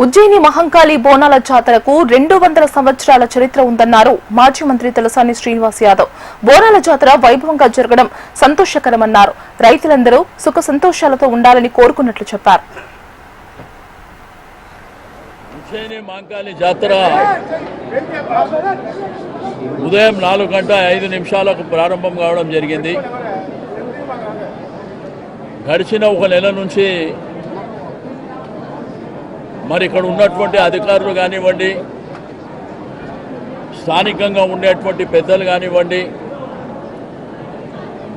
ఉజ్జయిని మహంకాళి బోనాల జాతరకు 200 సంవత్సరాల చరిత్ర ఉందన్నారు మాజీ మంత్రి తలసాని శ్రీనివాస్ యాదవ్. బోనాల జాతర వైభవంగా జరగడం సంతోషకరమన్నారు. రైతులందరూ సుఖ సంతోషాలతో ఉండాలని కోరుకున్నట్లు చెప్పారు. ఉజ్జయిని మహంకాళి జాతర ఉదయం 4:05 ప్రారంభం కావడం జరిగింది. గడిచిన ఒక నెల నుంచి మరి ఇక్కడ ఉన్నటువంటి అధికారులు కానివ్వండి, స్థానికంగా ఉండేటువంటి పెద్దలు కానివ్వండి,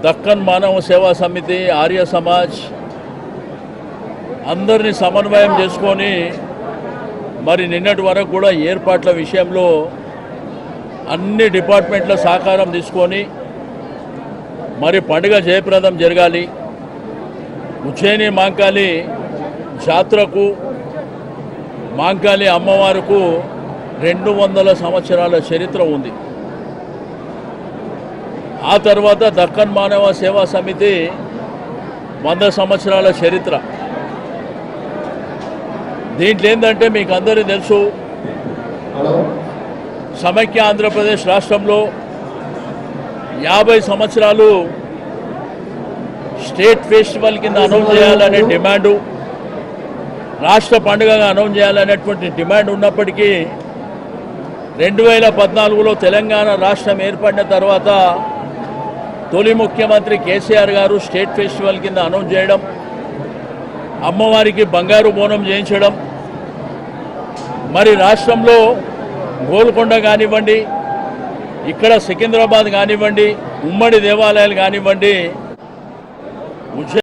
దక్కన్ మానవ సేవా సమితి, ఆర్య సమాజ్ అందరినీ సమన్వయం చేసుకొని మరి నిన్నటి వరకు కూడా ఏర్పాట్ల విషయంలో అన్ని డిపార్ట్మెంట్ల సహకారం తీసుకొని మరి పండుగ జయప్రదం జరగాలి. ఉజ్జయిని మహంకాళి జాతరకు, మహంకాళి అమ్మవారికి 200 సంవత్సరాల చరిత్ర ఉంది. ఆ తర్వాత దక్కన్ మానవ సేవా సమితి 100 సంవత్సరాల చరిత్ర. దీంట్లో ఏంటంటే మీకు అందరికీ తెలుసు, సమైక్య ఆంధ్రప్రదేశ్ రాష్ట్రంలో 50 సంవత్సరాలు స్టేట్ ఫెస్టివల్ కింద అనౌన్స్ చేయాలనే డిమాండు, రాష్ట్ర పండుగగా అనౌన్స్ చేయాలనేటువంటి డిమాండ్ ఉన్నప్పటికీ 2014లో తెలంగాణ రాష్ట్రం ఏర్పడిన తర్వాత తొలి ముఖ్యమంత్రి కేసీఆర్ గారు స్టేట్ ఫెస్టివల్ కింద అనౌన్స్ చేయడం, అమ్మవారికి బంగారు బోనం చేయించడం, మరి రాష్ట్రంలో గోల్కొండ కానివ్వండి, ఇక్కడ సికింద్రాబాద్ కానివ్వండి, ఉమ్మడి దేవాలయాలు కానివ్వండి,